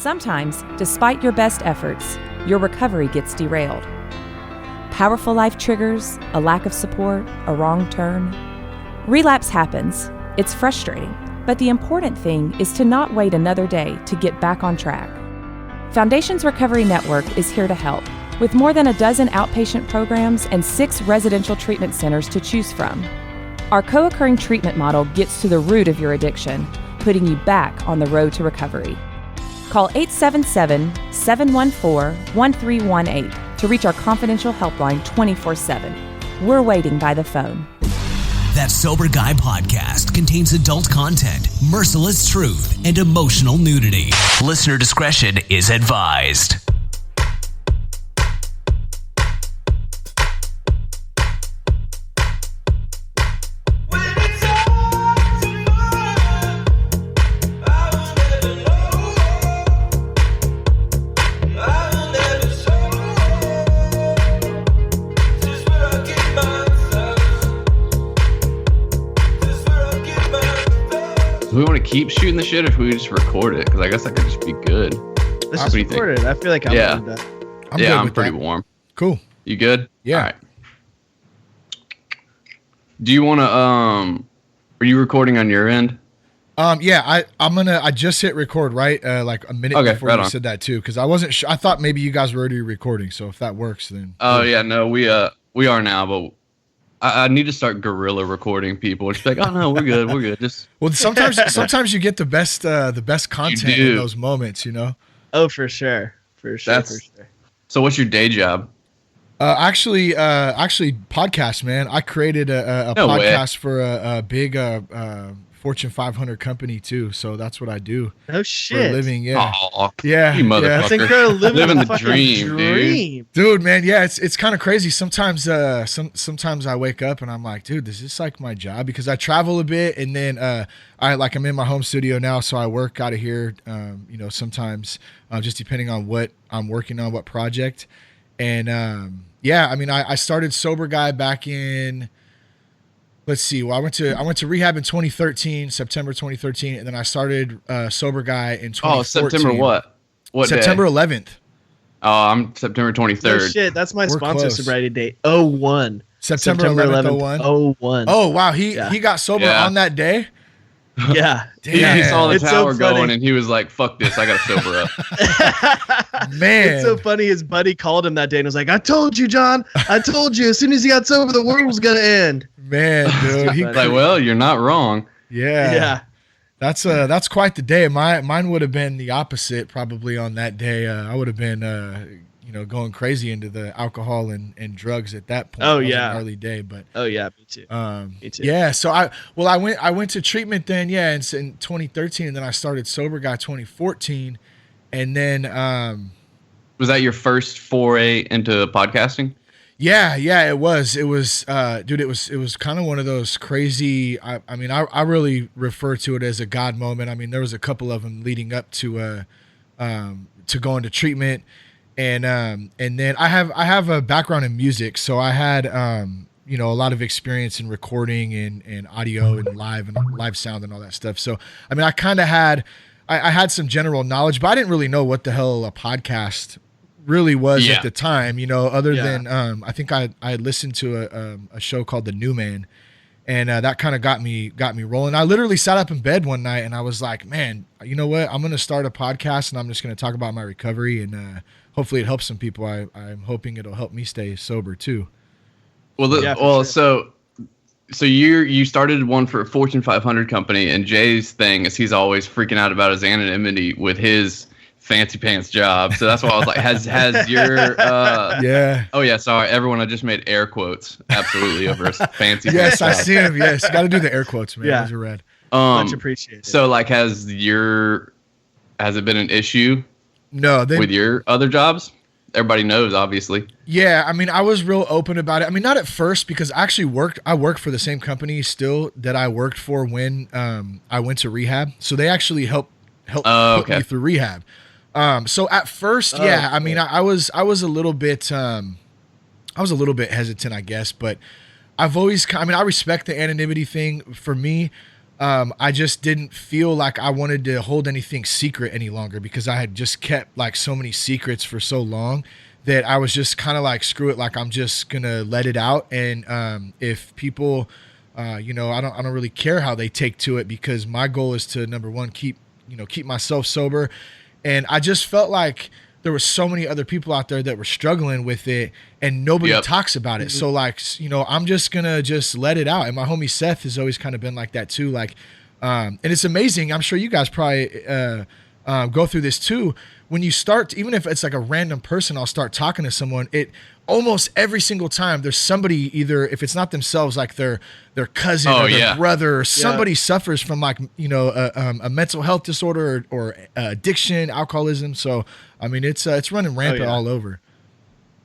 Sometimes, despite your best efforts, your recovery gets derailed. Powerful life triggers, a lack of support, a wrong turn. Relapse happens. It's frustrating, but the important thing is to not wait another day to get back on track. Foundation's Recovery Network is here to help, with more than a dozen outpatient programs and 6 residential treatment centers to choose from. Our co-occurring treatment model gets to the root of your addiction, putting you back on the road to recovery. Call 877-714-1318 to reach our confidential helpline 24/7. We're waiting by the phone. That Sober Guy podcast contains adult content, merciless truth, and emotional nudity. Listener discretion is advised. Do we want to keep shooting the shit, or if we just record it? Because I guess that could just be good. Let's just record it. I feel like I'm good. I'm pretty warm. Cool. You good? Yeah. All right. Do you want to? Are you recording on your end? Yeah. I just hit record like a minute before you said that too, because I wasn't sure. I thought maybe you guys were already recording. So if that works, then. Oh yeah, no, we are now, but. I need to start guerrilla recording people. It's like, oh no, we're good. We're good. Just sometimes you get the best content in those moments, you know. Oh, for sure. So what's your day job? Actually, podcast, man. I created a podcast for a big Fortune 500 company too, so that's what I do. Oh shit! For a living, yeah. Oh, yeah, you motherfucker. I think you're living the dream, dude. Man, yeah, it's kind of crazy. Sometimes, sometimes I wake up and I'm like, dude, is this like my job? Because I travel a bit, and then I'm in my home studio now, so I work out of here. Sometimes just depending on what I'm working on, what project, and I started Sober Guy back in. Let's see. Well, I went to rehab in 2013, September 2013, and then I started Sober Guy in 2014. Oh, September what? What September day? 11th. Oh, I'm September 23rd. Oh shit, that's my sponsor close. sobriety date. 01. September 11th. 01. Oh wow, he got sober on that day. Yeah. He saw the tower going, and he was like, "Fuck this, I gotta sober up." Man, it's so funny. His buddy called him that day and was like, "I told you, John. I told you. As soon as he got sober, the world was gonna end." Man, dude. He's like, well, you're not wrong. Yeah. That's quite the day. Mine would have been the opposite probably on that day. I would have been going crazy into the alcohol and drugs at that point. Oh yeah, an early day, but me too. Me too. Yeah, so I went to treatment then, in 2013, and then I started Sober Guy 2014, and then was that your first foray into podcasting? Yeah, it was, dude, it was kind of one of those crazy, I really refer to it as a God moment. I mean, there was a couple of them leading up to going to treatment. And then I have a background in music, so I had a lot of experience in recording and audio and live sound and all that stuff. So I mean, I kind of had I had some general knowledge, but I didn't really know what the hell a podcast really was at the time. Other than I think I had listened to a show called The New Man, and that kind of got me rolling. I literally sat up in bed one night and I was like, man, you know what? I'm gonna start a podcast and I'm just gonna talk about my recovery and. Hopefully it helps some people. I'm hoping it'll help me stay sober too. Well, so you started one for a Fortune 500 company, and Jay's thing is he's always freaking out about his anonymity with his fancy pants job. So that's why I was like, has your yeah. Oh yeah, sorry everyone. I just made air quotes absolutely over his fancy. Yes, pants I see him. Yes, got to do the air quotes, man. Yeah, those are rad. Much appreciated. So like, has it been an issue? No, with your other jobs? Everybody knows, obviously. Yeah, I mean, I was real open about it. I mean, not at first, because I actually worked for the same company still that I worked for when I went to rehab. So they actually helped put me through rehab. So at first, I mean, I was a little bit hesitant, I guess, but I've always, I respect the anonymity thing. For me, I just didn't feel like I wanted to hold anything secret any longer, because I had just kept like so many secrets for so long that I was just kind of like, screw it, like I'm just gonna let it out. And if people, I don't really care how they take to it, because my goal is to, number one, keep myself sober. And I just felt like there were so many other people out there that were struggling with it, and nobody talks about it. So like, I'm just gonna just let it out. And my homie Seth has always kind of been like that too. Like, and it's amazing. I'm sure you guys probably go through this too. When you start, even if it's like a random person, I'll start talking to someone, it almost every single time there's somebody, either if it's not themselves, like their cousin or their brother or somebody suffers from like, a mental health disorder or addiction, alcoholism. So, I mean, it's running rampant all over.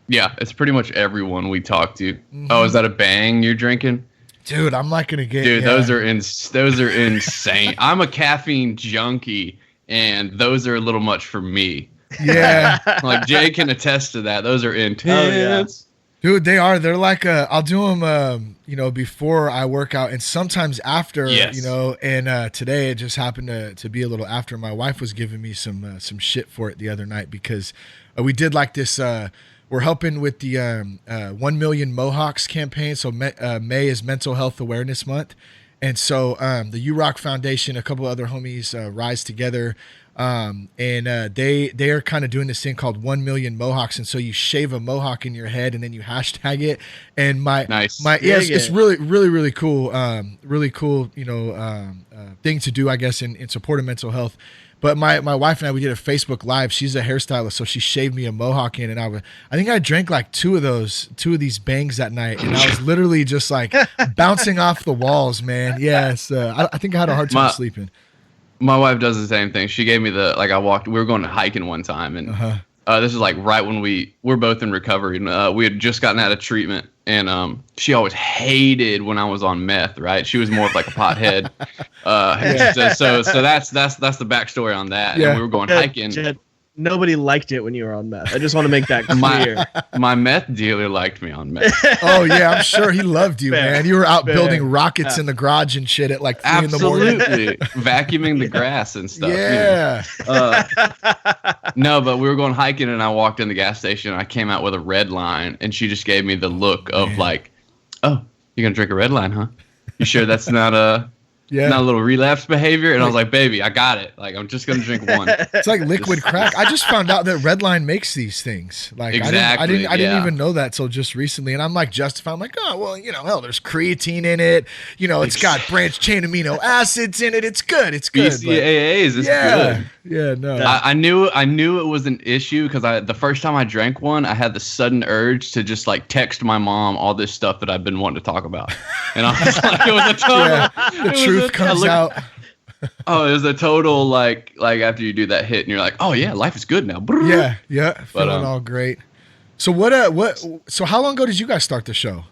Yeah, it's pretty much everyone we talk to. Mm-hmm. Oh, is that a Bang you're drinking? Dude, I'm not going to get... Dude, those are insane. I'm a caffeine junkie, and those are a little much for me. Yeah. Like, Jay can attest to that. Those are intense. Dude, they are. They're like, I'll do them, before I work out, and sometimes after, and today it just happened to be a little after. My wife was giving me some shit for it the other night, because we did like this, we're helping with the 1 Million Mohawks campaign. So May is Mental Health Awareness Month. And so the URock Foundation, a couple other homies rise together, and they are kind of doing this thing called 1 Million Mohawks. And so you shave a mohawk in your head and then you hashtag it. And it's really, really, really cool. Really cool, thing to do, I guess, in support of mental health. But my wife and I, we did a Facebook Live. She's a hairstylist, so she shaved me a mohawk in, and I think I drank like two of these bangs that night, and I was literally just like bouncing off the walls, man. Yes, I think I had a hard time sleeping. My wife does the same thing. She gave me we were going hiking one time, and this is like right when we're both in recovery, and we had just gotten out of treatment, and she always hated when I was on meth, right? She was more of like a pothead. So that's the backstory on that. Yeah. And we were going hiking. Jed, nobody liked it when you were on meth. I just want to make that clear. My meth dealer liked me on meth. Oh yeah, I'm sure he loved you, man. You were out building rockets in the garage and shit at like 3 in the morning. Absolutely. Vacuuming the grass and stuff. Yeah. No, but we were going hiking, and I walked in the gas station, and I came out with a red line, and she just gave me the look of like, oh, you're going to drink a red line, huh? You sure that's not a little relapse behavior? And I was like, baby, I got it. Like, I'm just going to drink one. It's like liquid crack. I just found out that Redline makes these things. Like, exactly. I didn't even know that till just recently. And I'm like justifying, I'm like, oh, well, hell, there's creatine in it. It's got branched chain amino acids in it. It's good. It's good. BCAAs. It's good. Yeah, no. I knew it was an issue, because the first time I drank one, I had the sudden urge to just like text my mom all this stuff that I've been wanting to talk about. And I was like, it was a total... The truth comes out. Oh, it was a total like after you do that hit, and you're like, oh yeah, life is good now. Yeah, feeling all great. So so how long ago did you guys start the show?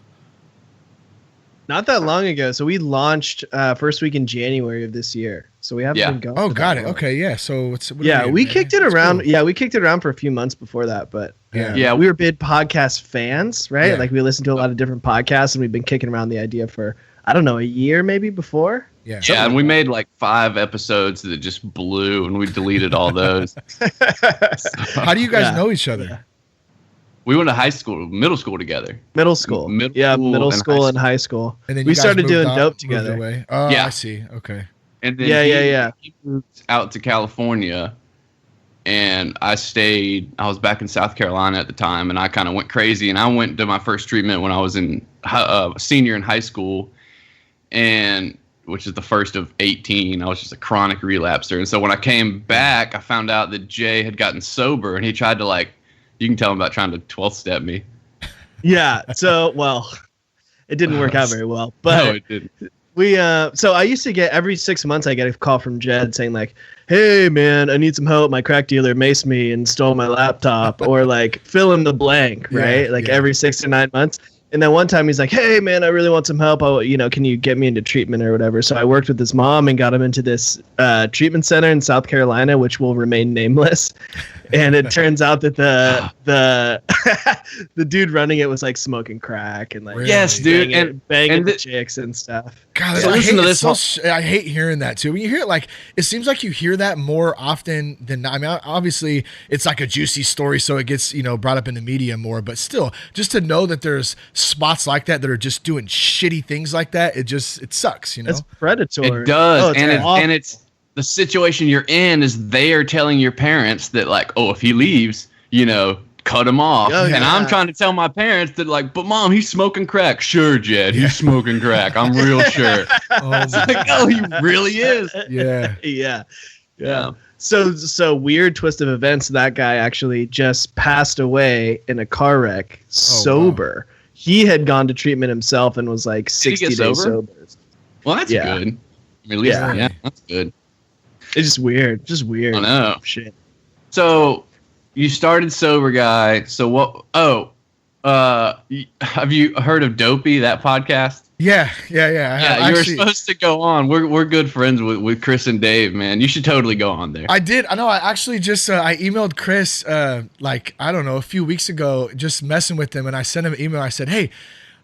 Not that long ago. So we launched first week in January of this year. So we haven't been going. Oh, got it. Okay, yeah. So we kicked it around. Cool. Yeah, we kicked it around for a few months before that, but we were big podcast fans, right? Yeah. Like we listened to a lot of different podcasts, and we've been kicking around the idea for, I don't know, a year maybe before. Yeah, and we made like 5 episodes that just blew, and we deleted all those. How do you guys know each other? Yeah. We went to middle school together. Middle school and high school. And then we started doing dope together. Oh, yeah. I see. Okay. And then he moved out to California, and I was back in South Carolina at the time, and I kind of went crazy, and I went to my first treatment when I was in senior in high school, and which is the first of 18. I was just a chronic relapser. And so when I came back, I found out that Jay had gotten sober, and he tried to you can tell him about trying to 12th step me. Yeah. So, it didn't work out very well, but no, it didn't. So I used to get every 6 months, I get a call from Jed saying like, hey man, I need some help. My crack dealer maced me and stole my laptop, or like fill in the blank, right? Every 6 to 9 months. And then one time he's like, hey man, I really want some help. Can you get me into treatment or whatever? So I worked with his mom and got him into this treatment center in South Carolina, which will remain nameless. And it turns out that the dude running it was like smoking crack and like yes, dude, banging the chicks and stuff. God, so listen to this. I hate hearing that too. When you hear it, like it seems like you hear that more often than not. I mean, obviously it's like a juicy story, so it gets brought up in the media more. But still, just to know that there's spots like that are just doing shitty things like that, it sucks. It's predatory. It does, and it's the situation you're in is they are telling your parents that like, oh, if he leaves, cut him off. Oh, and I'm trying to tell my parents that like, but mom, he's smoking crack. Sure, Jed, he's smoking crack. I'm real sure. He really is. Yeah. So weird twist of events. That guy actually just passed away in a car wreck, sober. Wow. He had gone to treatment himself and was like 60 days sober. Well, that's good. I mean, at least, that's good. It's just weird. I know. Shit. So you started sober guy. So what? Oh, have you heard of Dopey, that podcast? Yeah. You were supposed to go on. We're good friends with Chris and Dave, man. You should totally go on there. I did. I know. I actually just I emailed Chris like I don't know a few weeks ago, just messing with him, and I sent him an email. I said, hey.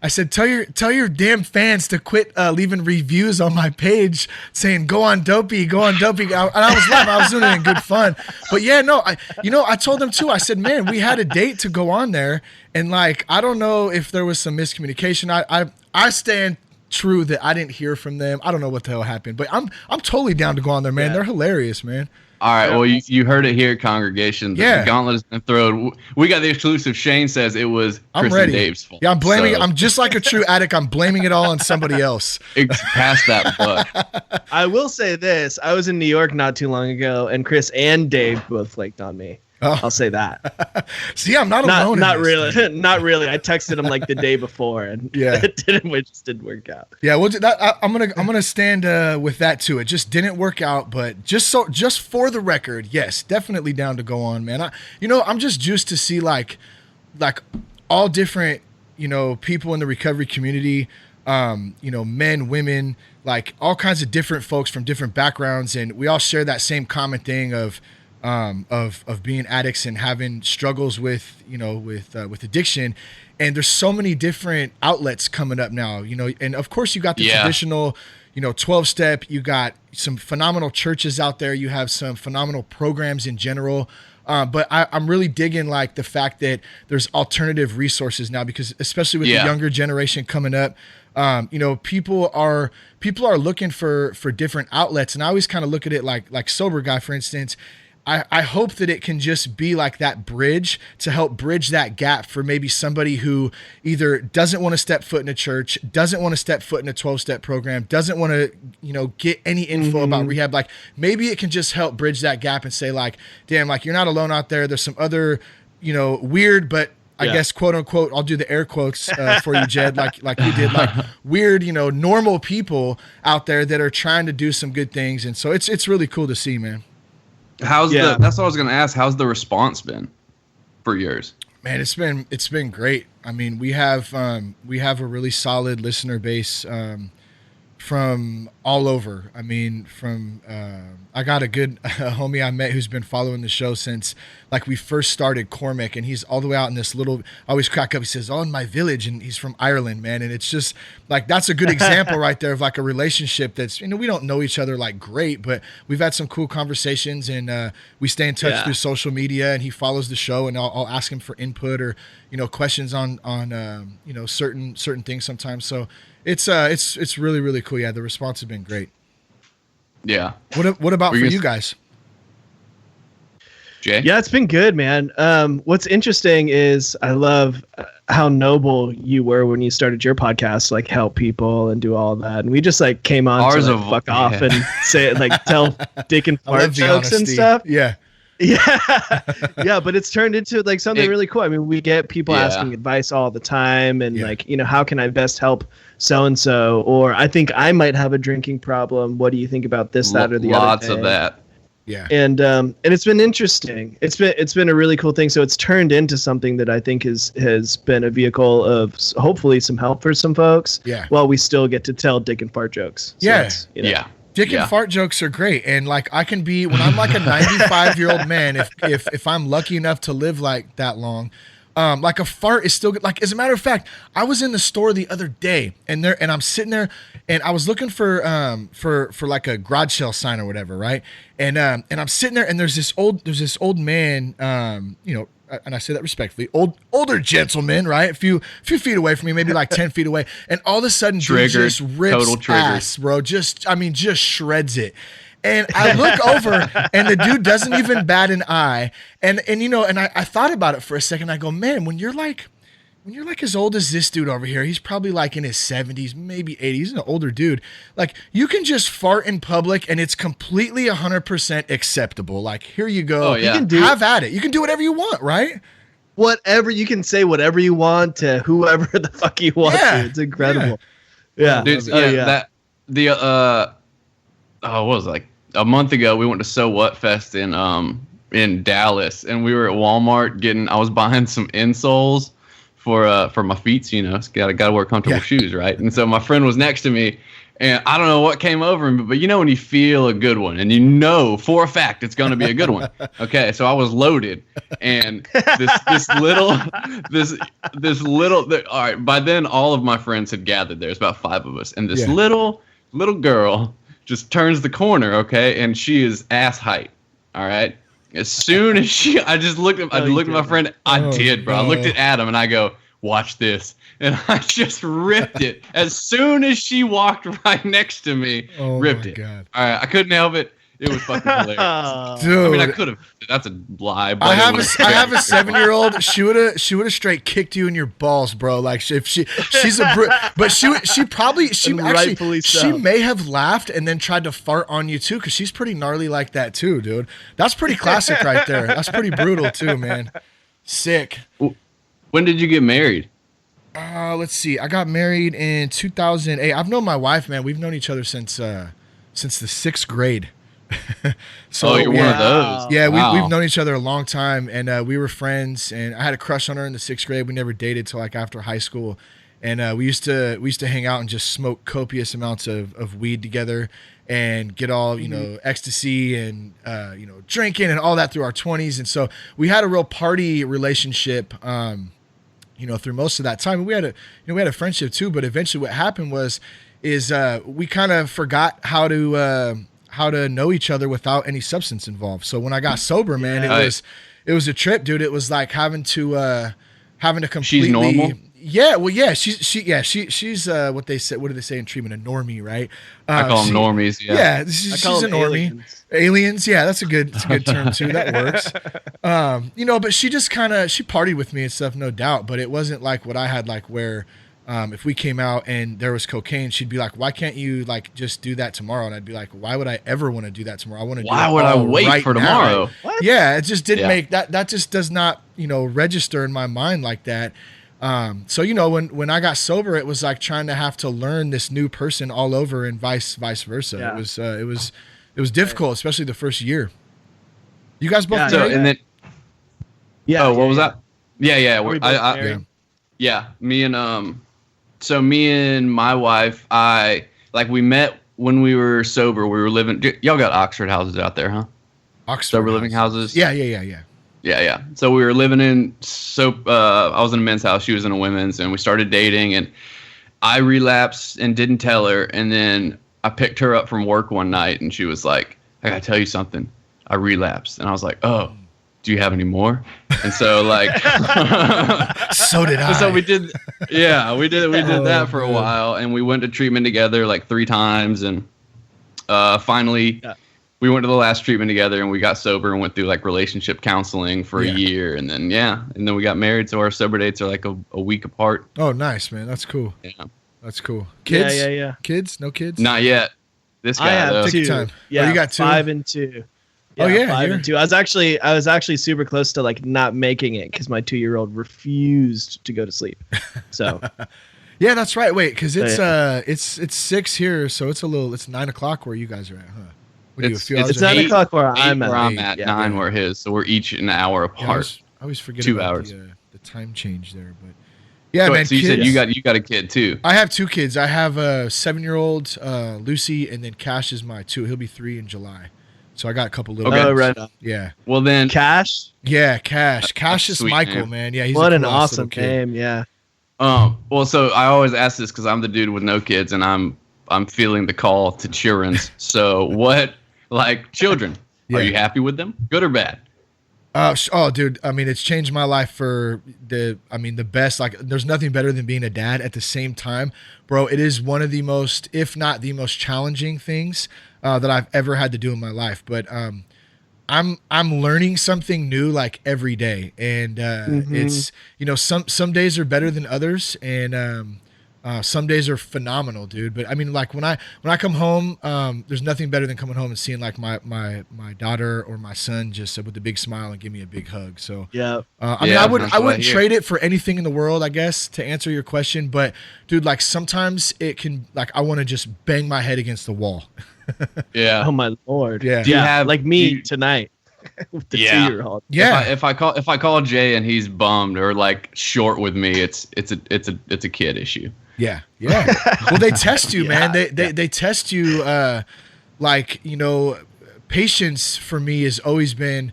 I said, tell your damn fans to quit leaving reviews on my page saying go on Dopey. And I was laughing. I was doing it in good fun. But yeah, no, I told them too. I said, man, we had a date to go on there, and like I don't know if there was some miscommunication. I stand true that I didn't hear from them. I don't know what the hell happened, but I'm totally down to go on there, man. Yeah. They're hilarious, man. All right, well, you heard it here, congregation. The gauntlet has been thrown. We got the exclusive. Shane says it was Chris and Dave's fault. Yeah, I'm blaming. I'm just like a true addict. I'm blaming it all on somebody else. It's past that buck. I will say this. I was in New York not too long ago, and Chris and Dave both flaked on me. Oh. I'll say that. See, I'm not alone. Not really. Not really. I texted him like the day before, and it just didn't work out. Yeah, well, I'm gonna stand with that too. It just didn't work out, but just for the record, yes, definitely down to go on, man. I'm just juiced to see like all different people in the recovery community, men, women, like all kinds of different folks from different backgrounds, and we all share that same common thing of being addicts and having struggles with addiction. And there's so many different outlets coming up now, and of course you got the traditional, 12-step, you got some phenomenal churches out there. You have some phenomenal programs in general. But I'm really digging like the fact that there's alternative resources now, because especially with the younger generation coming up, people are looking for different outlets. And I always kind of look at it like Sober Guy, for instance. I hope that it can just be like that bridge to help bridge that gap for maybe somebody who either doesn't want to step foot in a church, doesn't want to step foot in a 12-step program, doesn't want to, get any info about rehab. Like maybe it can just help bridge that gap and say like, damn, like you're not alone out there. There's some other, weird, but I guess quote unquote, I'll do the air quotes for you, Jed, like you did, like weird, normal people out there that are trying to do some good things. And so it's really cool to see, man. That's what I was going to ask. How's the response been for yours? Man, it's been great. I mean, we have a really solid listener base from all over. I mean, I got a good homie I met who's been following the show since like we first started Cormac, and he's all the way out in this little, I always crack up, he says, in my village, and he's from Ireland, man. And it's just like, that's a good example right there of like a relationship that's, we don't know each other like great, but we've had some cool conversations, and we stay in touch through social media, and he follows the show, and I'll ask him for input or, questions on certain things sometimes. So it's really, really cool. Yeah. The response has been great. Yeah. What about for you guys? Jay? Yeah, it's been good, man. What's interesting is I love how noble you were when you started your podcast, like help people and do all that. And we just like came on to like, fuck off and say like tell dick and fart jokes and stuff. Yeah. Yeah, but it's turned into like something really cool. I mean, we get people asking advice all the time, and like, how can I best help so and so? Or I think I might have a drinking problem. What do you think about this, that, or the other? Lots of that. Yeah. And it's been interesting. It's been a really cool thing. So it's turned into something that I think has been a vehicle of hopefully some help for some folks. Yeah. While we still get to tell dick and fart jokes. So Dick and fart jokes are great, and like I can be when I'm like a 95-year-old man, if I'm lucky enough to live like that long, like a fart is still good. Like as a matter of fact, I was in the store the other day, and I'm sitting there, and I was looking for like a garage sale sign or whatever, right? And I'm sitting there, and there's this old man, you know. And I say that respectfully, older gentleman, right? A few feet away from me, maybe like 10 feet away. And all of a sudden, dude just rips ass, bro. Just shreds it. And I look over, and the dude doesn't even bat an eye. And you know, and I thought about it for a second. I go, man, when you're like as old as this dude over here, he's probably like in his 70s, maybe 80s. He's an older dude. Like you can just fart in public and it's completely 100% acceptable. Like here you go. Oh, yeah. You can have at it. You can do whatever you want, right? Whatever you can say, whatever you want to whoever the fuck you want to. It's incredible. Yeah. Dude, what was it, like a month ago we went to So What Fest in Dallas, and we were at Walmart I was buying some insoles for my feet, you know, gotta wear comfortable shoes, right? And so my friend was next to me, and I don't know what came over him, but you know when you feel a good one, and you know for a fact it's gonna be a good one. Okay, so I was loaded, and this little. All right, by then all of my friends had gathered. There's about 5 of us, and this little girl just turns the corner, okay, and she is ass height. All right. As soon as I looked at my friend. I did, bro. No. I looked at Adam and I go, watch this. And I just ripped it. As soon as she walked right next to me, ripped it. God. All right. I couldn't help it. It was fucking hilarious. Dude. I mean, I could have. That's a lie. But I have a 7-year-old. She would have straight kicked you in your balls, bro. Like she's a but she may have laughed and then tried to fart on you too, because she's pretty gnarly like that too, dude. That's pretty classic right there. That's pretty brutal too, man. Sick. When did you get married? Let's see. I got married in 2008. I've known my wife, man. We've known each other since the 6th grade. So you're one of those. Yeah, we've known each other a long time, and we were friends. And I had a crush on her in the 6th grade. We never dated till like after high school, and we used to hang out and just smoke copious amounts of weed together, and get all ecstasy and drinking and all that through our 20s. And so we had a real party relationship. Through most of that time, and we had a friendship too. But eventually, what happened is we kind of forgot how to know each other without any substance involved. So when I got sober, man, it was a trip, dude. It was like having to completely. She's normal. Yeah, well, yeah, she's what they say. What do they say in treatment? A normie, right? I call them normies. Yeah, she's a normie. Aliens, yeah, that's a good term too. That works. But she just she partied with me and stuff, no doubt. But it wasn't like what I had, like where. If we came out and there was cocaine, she'd be like, "Why can't you like just do that tomorrow?" And I'd be like, "Why would I ever want to do that tomorrow? I want to. Why would I wait right for now." tomorrow? What? Yeah, it just didn't make that. That just does not register in my mind like that. So when I got sober, it was like trying to have to learn this new person all over, and vice versa. Yeah. It was difficult, especially the first year. You guys both married? And then what was that? Yeah. Yeah, me and So me and my wife, we met when we were sober. We were living. Y'all got Oxford houses out there, huh? Oxford sober living houses. Yeah. So we were living in. I was in a men's house. She was in a women's, and we started dating. And I relapsed and didn't tell her. And then I picked her up from work one night, and she was like, "I gotta tell you something. I relapsed." And I was like, "Oh, do you have any more?" And so so did I. So we did that for a while, and we went to treatment together like 3 times, and finally we went to the last treatment together, and we got sober and went through like relationship counseling for a year, and then we got married. So our sober dates are like a week apart. Oh, nice, man. That's cool. Yeah, that's cool. Kids? Yeah. Kids? No kids? Not yet. This guy, I have 2. Time. Yeah, you got 2. 5 and 2. Yeah, 5 and 2. I was actually super close to like not making it because my 2-year-old refused to go to sleep. So, yeah, that's right. Wait, because it's 6 here, so it's 9 o'clock where you guys are at, huh? It's 9 o'clock where I'm at. Where I'm at. 9 where his. So we're each an hour apart. I always forget 2 about hours. The time change there, but Yeah, so, man. So you said you got a kid too. I have 2 kids. I have a 7-year-old, Lucy, and then Cash is my 2. He'll be 3 in July. So I got a couple little. Okay. Oh, right on. Yeah. Well then, Cash. Yeah, Cash. Cash is sweet Michael, name. man. Yeah, he's What a an cool awesome little kid. name. Yeah. well, so I always ask this because I'm the dude with no kids, and I'm feeling the call to children's. So what, like children? Yeah. Are you happy with them? Good or bad? Oh, dude. I mean, it's changed my life for the best. Like, there's nothing better than being a dad. At the same time, bro, it is one of the most, if not the most challenging things that I've ever had to do in my life. But I'm learning something new like every day, and it's some days are better than others, and some days are phenomenal, dude. But I mean, like when I come home, there's nothing better than coming home and seeing like my daughter or my son just with a big smile and give me a big hug. So Yeah. I wouldn't trade it for anything in the world, I guess, to answer your question. But dude, like sometimes it can, like, I want to just bang my head against the wall. Yeah. Oh my Lord. Yeah. Do you have like me tonight with the 2-year-old. Yeah. If I call Jay and he's bummed or like short with me, it's a kid issue. Yeah. Well, they test you, man. They test you. Patience for me has always been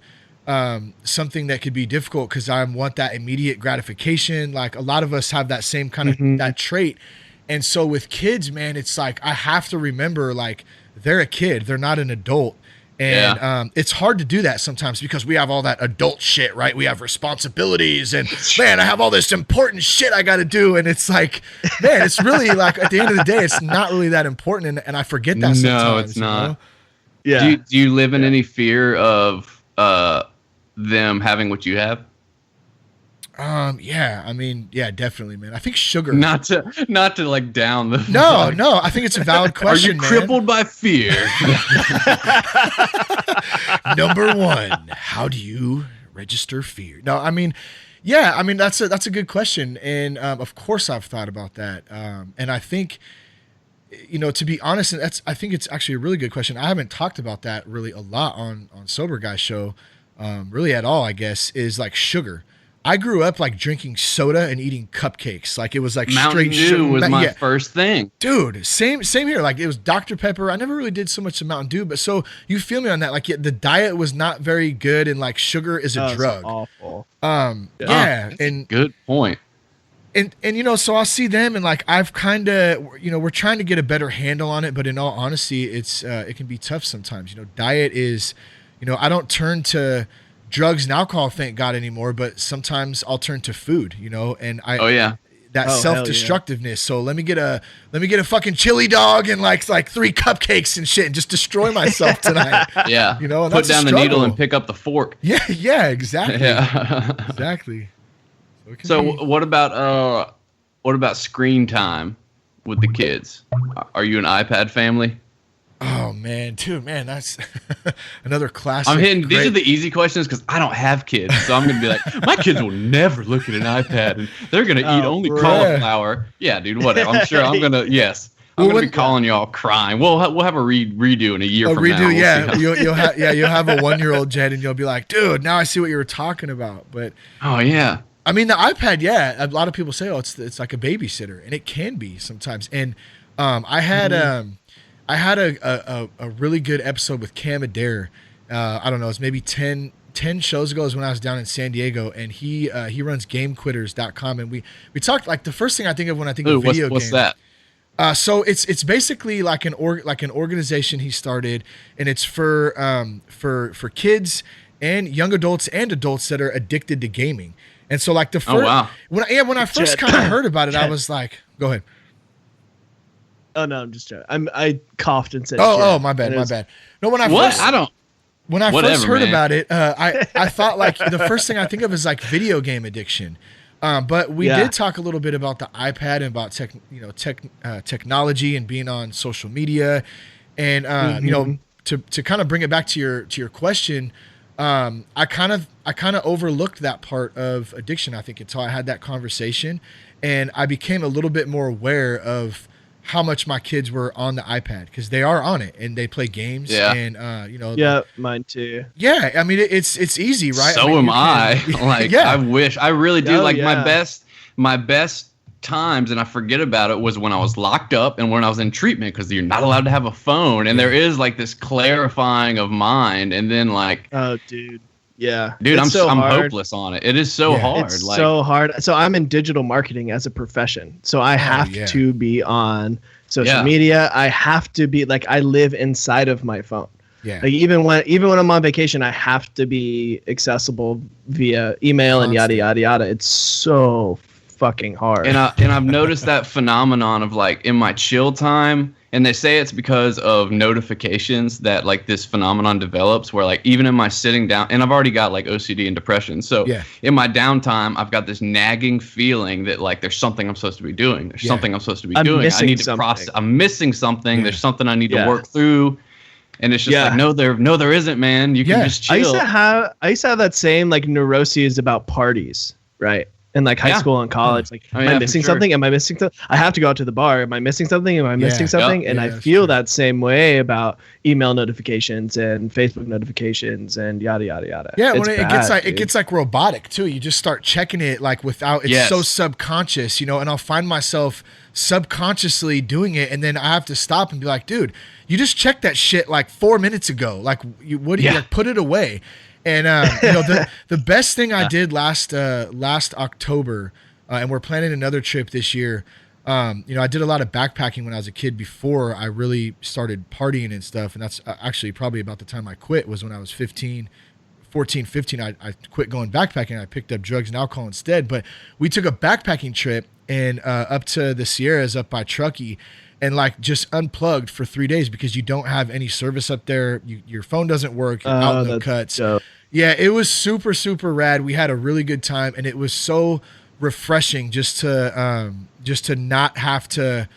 something that could be difficult because I want that immediate gratification. Like a lot of us have that same kind of that trait. And so with kids, man, it's like I have to remember, like, they're a kid, they're not an adult. And it's hard to do that sometimes because we have all that adult shit, right? We have responsibilities and, man, I have all this important shit I got to do. And it's like, man, it's really like at the end of the day, it's not really that important. And I forget that sometimes. No, it's not. Know? Yeah. Do you live in any fear of them having what you have? Yeah, I mean, yeah, definitely, man. I think sugar. Not to like down the. No, I think it's a valid question, man. Are you crippled by fear? Number 1, how do you register fear? No, I mean, yeah, I mean that's a good question, and of course I've thought about that, and I think, to be honest, and I think it's actually a really good question. I haven't talked about that really a lot on Sober Guy Show, really at all. I guess is like sugar. I grew up like drinking soda and eating cupcakes. Like it was like Mountain straight sugar. Dew was my first thing. Dude, same here. Like it was Dr. Pepper. I never really did so much of Mountain Dew, but so you feel me on that. Like the diet was not very good, and like sugar is a drug. Awful. Yeah, and good point. And so I'll see them, and like I've kind of we're trying to get a better handle on it, but in all honesty, it's it can be tough sometimes. Diet is, I don't turn to drugs and alcohol, thank God, anymore, but sometimes I'll turn to food, and that self-destructiveness. So let me get a fucking chili dog and like 3 cupcakes and shit and just destroy myself tonight. Yeah. And put down the needle and pick up the fork. Yeah, exactly. Yeah. Exactly. So what about screen time with the kids? Are you an iPad family? Oh man, dude, that's another classic. I'm hitting. These are the easy questions because I don't have kids, so I'm gonna be like, my kids will never look at an iPad, and they're gonna eat only cauliflower. Yeah, dude, whatever. I'm sure I'm gonna. Yes, I'm gonna be calling y'all crying. We'll have a redo in a year from now. Yeah, you'll have a 1-year-old Jed, and you'll be like, dude, now I see what you were talking about. But yeah. I mean, the iPad, a lot of people say, it's like a babysitter, and it can be sometimes. And I had a really good episode with Cam Adair. I don't know, it's maybe 10 shows ago is when I was down in San Diego, and he runs GameQuitters.com, and we talked, like, the first thing I think of when I think of video games. What's that? So it's basically like an organization he started, and it's for kids and young adults and adults that are addicted to gaming. And so like the first when I first kind of heard about it, I was like, go ahead. Oh no, I'm just joking. I coughed and said. Oh, my bad. No, when I first heard about it, I thought like the first thing I think of is like video game addiction. But we did talk a little bit about the iPad and about technology and being on social media, and to kind of bring it back to your question. I kind of overlooked that part of addiction, I think, until I had that conversation, and I became a little bit more aware of how much my kids were on the iPad, because they are on it and they play games. And mine too. Yeah, I mean it's easy, right? So am I. Like I wish I really do. My best times, and I forget about it, was when I was locked up and when I was in treatment, because you're not allowed to have a phone, and there is like this clarifying of mind, and then like, oh dude, yeah, dude, it's so I'm hard. hopeless on it. It is so hard. It's like, so hard. So I'm in digital marketing as a profession, so I have to be on social media. I have to be like, I live inside of my phone. Yeah. Like even when I'm on vacation, I have to be accessible via email and yada yada yada. It's so fucking hard. And I've noticed that phenomenon of like in my chill time, and they say it's because of notifications that like this phenomenon develops where like even in my sitting down, and I've already got like OCD and depression, so in my downtime I've got this nagging feeling that like there's something I'm supposed to be doing. There's something I'm supposed to be doing. I need to process. I'm missing something. There's something I need to work through. And it's just like, no, there isn't, man. You can just chill. I used to have that same like neuroses about parties, right? In like high school and college. Like, am I missing something? Am I missing something? I have to go out to the bar. Am I missing something? Am I missing something? And I feel that same way about email notifications and Facebook notifications and yada yada yada. Yeah, when it gets like robotic too. You just start checking it like without. It's so subconscious, and I'll find myself subconsciously doing it, and then I have to stop and be like, dude, you just checked that shit like 4 minutes ago. Like, what do you like? Put it away. And the best thing I did last October, and we're planning another trip this year. I did a lot of backpacking when I was a kid before I really started partying and stuff, and that's actually probably about the time I quit, was when I was 14, 15. I quit going backpacking. I picked up drugs and alcohol instead. But we took a backpacking trip and up to the Sierras up by Truckee, and like just unplugged for 3 days because you don't have any service up there. Your phone doesn't work. You're out in the cuts. Dope. Yeah, it was super, super rad. We had a really good time, and it was so refreshing just to not have to,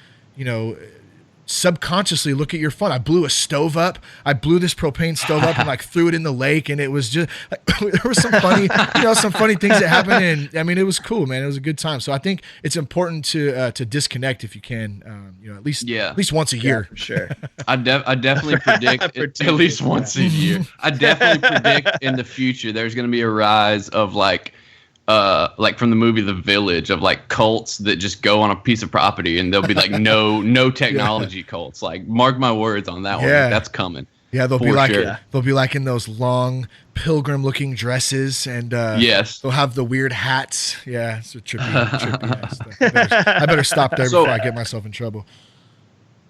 subconsciously look at your phone. I blew a stove up. I blew this propane stove up and like threw it in the lake, and it was just like, there was some funny, some funny things that happened, and I mean it was cool, man. It was a good time. So I think it's important to disconnect if you can, at least once a year. For sure. I definitely predict at least once a year. I definitely predict in the future there's going to be a rise of like from the movie The Village, of like cults that just go on a piece of property, and there'll be like no technology cults. Like, mark my words on that one. That's coming. Yeah, they'll be like in those long pilgrim looking dresses, and they'll have the weird hats. Yeah, it's a trippy stuff. I better stop there before I get myself in trouble.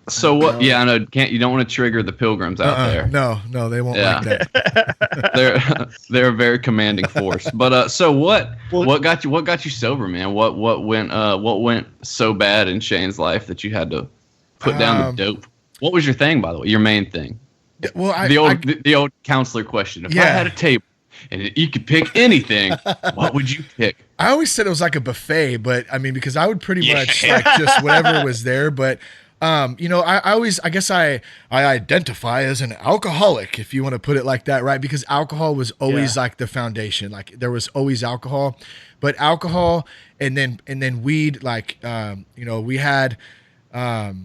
So what? Yeah, I know. You don't want to trigger the pilgrims out there. No, they won't like that. They're a very commanding force. But so what got you sober, man? What went so bad in Shane's life that you had to put down the dope? What was your thing, by the way? Your main thing? Well, the old counselor question. If I had a table and you could pick anything, what would you pick? I always said it was like a buffet, but I mean, because I would pretty much like just whatever was there, but. I guess I identify as an alcoholic, if you want to put it like that, right? Because alcohol was always like the foundation. Like, there was always alcohol, but alcohol and then weed. Like, we had a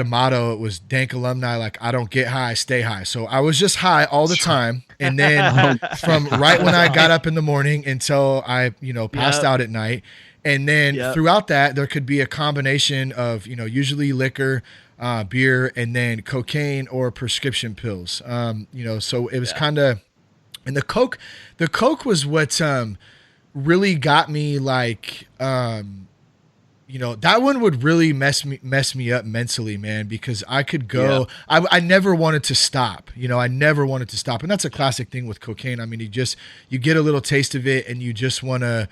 motto. It was Dank Alumni. Like, I don't get high, I stay high. So I was just high all the time. And then from right when I got up in the morning until I, passed out at night. And then throughout that, there could be a combination of, usually liquor, beer, and then cocaine or prescription pills. So it was kind of, and the coke was what really got me like, that one would really mess me up mentally, man, because I could go, I never wanted to stop, I never wanted to stop. And that's a classic thing with cocaine. I mean, you get a little taste of it and you just want to,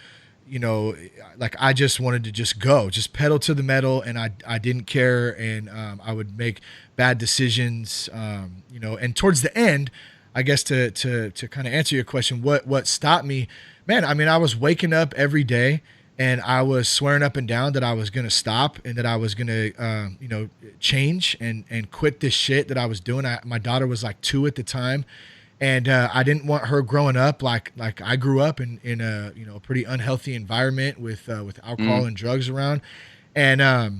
like I just wanted to just go, just pedal to the metal, and I didn't care, and I would make bad decisions, and towards the end, I guess to kind of answer your question, what stopped me, man, I mean, I was waking up every day and I was swearing up and down that I was going to stop and that I was going to, change and quit this shit that I was doing. My daughter was like 2 at the time. And I didn't want her growing up like I grew up in a a pretty unhealthy environment with alcohol and drugs around, and I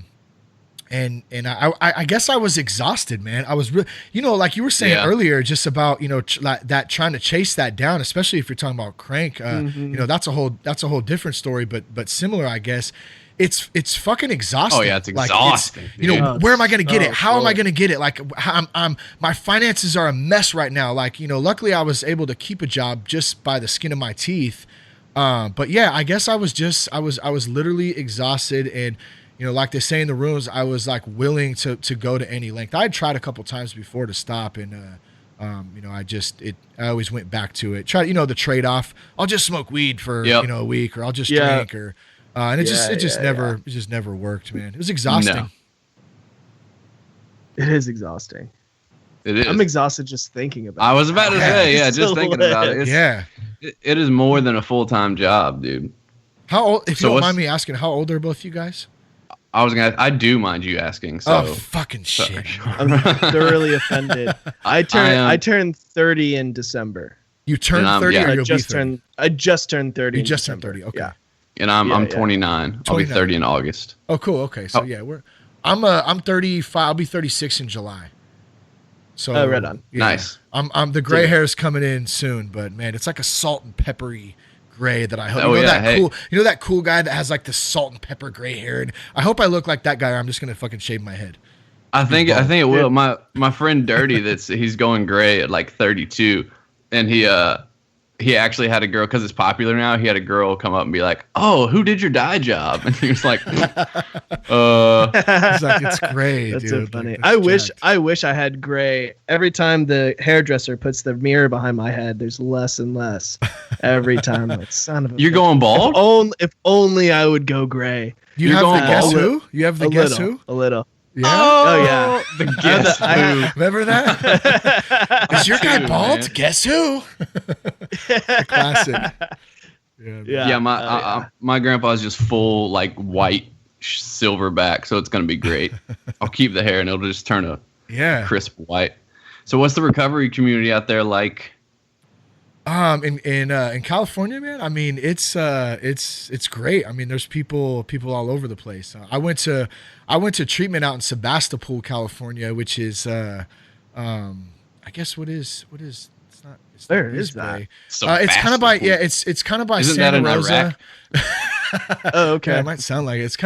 guess I was exhausted, man. I was really, like you were saying earlier, just about that trying to chase that down, especially if you're talking about crank. That's a whole different story, but similar, I guess. it's fucking exhausting. Oh yeah, it's exhausting. Like, where am I going to get it? How am I going to get it? Like, my finances are a mess right now. Like, luckily I was able to keep a job just by the skin of my teeth. But yeah, I guess I was literally exhausted, and like they say in the rooms, I was like willing to go to any length. I had tried a couple times before to stop, and I always went back to it. Try, the trade off. I'll just smoke weed for a week, or I'll just drink, or and it just never worked, man. It was exhausting. No. It is exhausting. It is. I'm exhausted just thinking about it. I was about to say, just thinking about it. It is more than a full-time job, dude. How old? If you don't mind me asking, how old are both you guys? I do mind you asking. So. Oh, fucking shit. I'm thoroughly offended. I turned 30 in December. You turned 30 or you'll be 30? I just turned 30. You just turned 30, okay. Yeah. And I'm 29. I'll be 30 in August. Oh, cool. Okay. So I'm 35. I'll be 36 in July. So right on. Yeah, nice. I'm the gray hair is coming in soon, but man, it's like a salt and peppery gray that I hope. Cool. That cool guy that has like the salt and pepper gray hair, and I hope I look like that guy, or I'm just gonna fucking shave my head. I think it will. My friend Dirty, he's going gray at like 32, and he actually had a girl, because it's popular now. He had a girl come up and be like, "Oh, who did your dye job?" And he was like, He's like, it's gray. That's dude. so funny. Like, I wish I had gray. Every time the hairdresser puts the mirror behind my head, there's less and less. Every time, like, son of a. You're going bald? If only I would go gray. You have the Guess Who? You have the Guess Who? A little. Yeah. Oh yeah. The Guess Who. Remember that? Is your guy bald? Man. Guess Who? The classic. Yeah. My grandpa's just full like white silverback, so it's gonna be great. I'll keep the hair and it'll just turn a crisp white. So what's the recovery community out there like? In California, man, I mean, it's great. I mean, there's people all over the place. I went to treatment out in Sebastopol, California, which is, I guess what is it's not. It's Where not is that? It's kind of by it's kind of by Isn't Santa that in Rosa. Iraq? Oh, okay. Yeah, it might sound like it. It's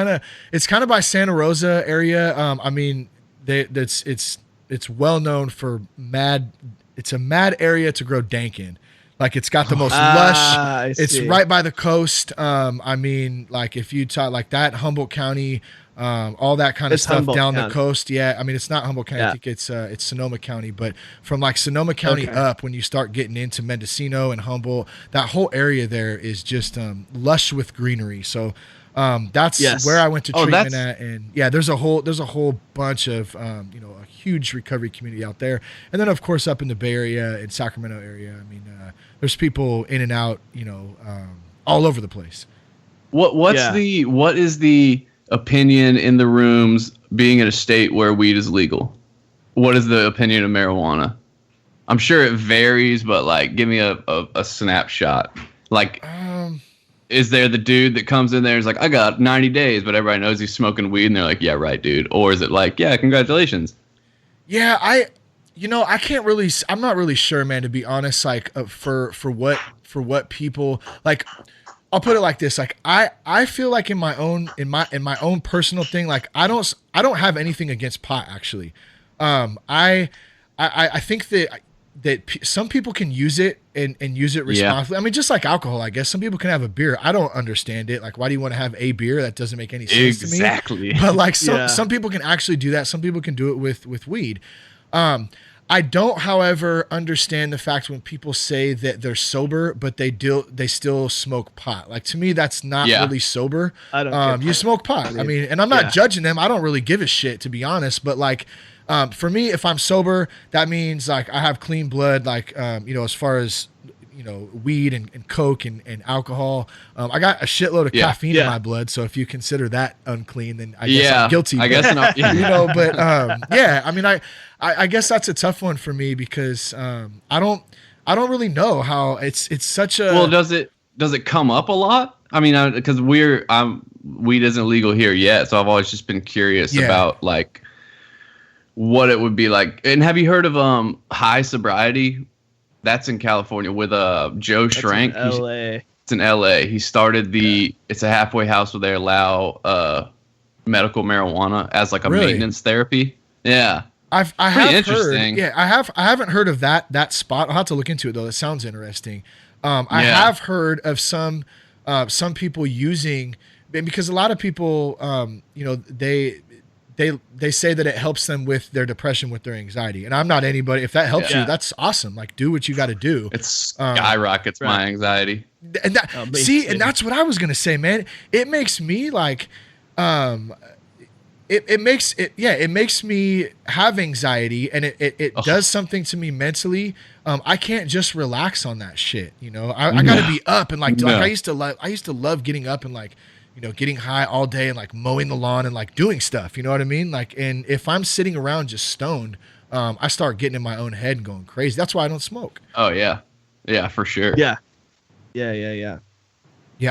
kind of by Santa Rosa area. I mean, it's well known for It's a mad area to grow dank in. Like, it's got the most lush. It's right by the coast. I mean, like, if you talk like that, Humboldt County, all that kind of stuff Humboldt down County. The coast. Yeah, I mean, it's not Humboldt County. Yeah. I think it's Sonoma County. But from like Sonoma County up, when you start getting into Mendocino and Humboldt, that whole area there is just lush with greenery. So that's where I went to treatment at. And yeah, there's a whole bunch of a huge recovery community out there. And then of course up in the Bay Area and Sacramento area, I mean, there's people in and out, all over the place. What is the opinion in the rooms being in a state where weed is legal? What is the opinion of marijuana? I'm sure it varies, but like, give me a snapshot. Like, is there the dude that comes in there and is like, I got 90 days, but everybody knows he's smoking weed, and they're like, yeah, right, dude? Or is it like, yeah, congratulations? Yeah, I can't really. I'm not really sure, man. To be honest, like for what people like. I'll put it like this: like I feel like in my own personal thing, like I don't have anything against pot actually. I think that some people can use it and use it responsibly. Yeah. I mean, just like alcohol, I guess some people can have a beer. I don't understand it. Like, why do you want to have a beer? That doesn't make any sense to me. Exactly. But like some people can actually do that. Some people can do it with weed. I don't, however, understand the fact when people say that they're sober, but they still smoke pot. Like, to me, that's not really sober. I don't. You smoke pot. I mean, and I'm not judging them. I don't really give a shit, to be honest. But like, for me, if I'm sober, that means like I have clean blood. Like, as far as weed and coke and alcohol. I got a shitload of caffeine in my blood. So if you consider that unclean, then I guess I'm guilty. I guess not. Yeah. But I mean, I guess that's a tough one for me because I don't really know how it's such a. Well, does it come up a lot? I mean, because weed isn't legal here yet, so I've always just been curious about like what it would be like. And have you heard of high sobriety? That's in California with Joe Schrank. That's in LA. in LA. He started it's a halfway house where they allow medical marijuana as like a maintenance therapy. Yeah. I have interesting. Heard, yeah, I haven't heard of that spot. I'll have to look into it though. It sounds interesting. I have heard of some people using, because a lot of people, they say that it helps them with their depression, with their anxiety. And I'm not anybody. If that helps you, that's awesome. Like, do what you got to do. It skyrockets my anxiety. And and that's what I was gonna say, man. It makes me like, It makes me have anxiety, and it does something to me mentally. I can't just relax on that shit. I got to be up and like I used to love getting up and like, getting high all day and like mowing the lawn and like doing stuff. You know what I mean? Like, and if I'm sitting around just stoned, I start getting in my own head and going crazy. That's why I don't smoke. Oh yeah, for sure. Yeah. Yeah,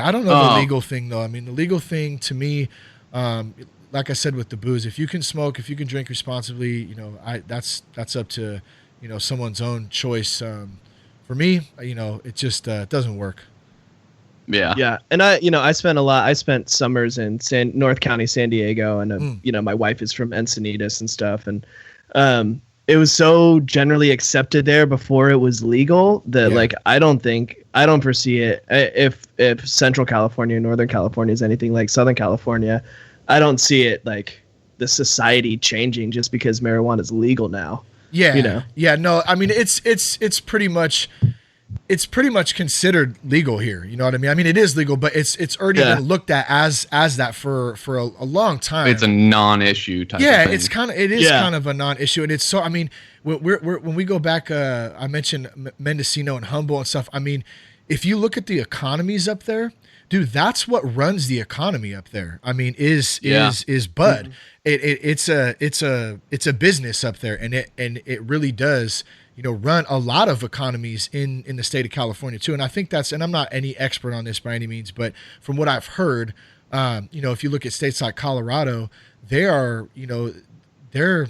I don't know the legal thing though. I mean, the legal thing to me, like I said with the booze, if you can smoke, if you can drink responsibly, that's up to, someone's own choice. For me, it just doesn't work. Yeah. Yeah. And I spent summers in North County, San Diego, and my wife is from Encinitas and stuff, and it was so generally accepted there before it was legal that like I don't foresee it if Central California, Northern California is anything like Southern California. I don't see it like the society changing just because marijuana is legal now. Yeah. Yeah. No, I mean, it's pretty much considered legal here. You know what I mean? I mean, it is legal, but it's already been looked at as that for a long time. It's a non-issue type of thing. It is kind of a non-issue. And it's so, I mean, when we go back, I mentioned Mendocino and Humboldt and stuff. I mean, if you look at the economies up there, dude, that's what runs the economy up there. I mean, is bud. Mm-hmm. It's a business up there, and it really does, run a lot of economies in the state of California too. And I think and I'm not any expert on this by any means, but from what I've heard, if you look at states like Colorado, they are, they're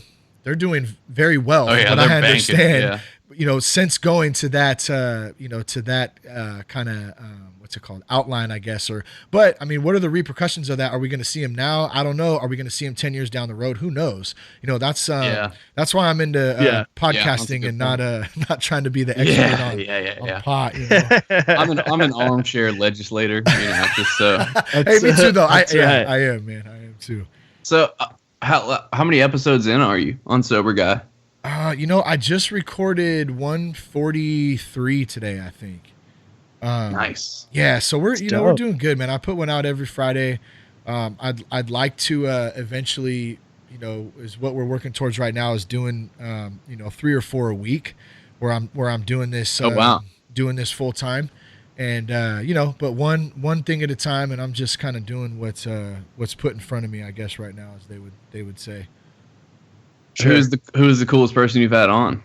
doing very well. Oh, yeah, but I understand. Banking, since going to that, to that kind of, what's it called, outline, I guess. But I mean, what are the repercussions of that? Are we going to see him now? I don't know. Are we going to see him 10 years down the road? Who knows? That's why I'm into podcasting and not trying to be the expert on pot. I'm an armchair legislator. Just so. Hey, me too, though. I am, man. I am too. So, how many episodes in are you on Sober Guy? I just recorded 143 today, I think. Nice. Yeah, so we're doing good, man. I put one out every Friday. I'd like to eventually, is what we're working towards right now, is doing 3 or 4 a week, where I'm doing this. Doing this full time, and but one thing at a time, and I'm just kind of doing what's put in front of me, I guess, right now, as they would say. Sure. Who's the coolest person you've had on?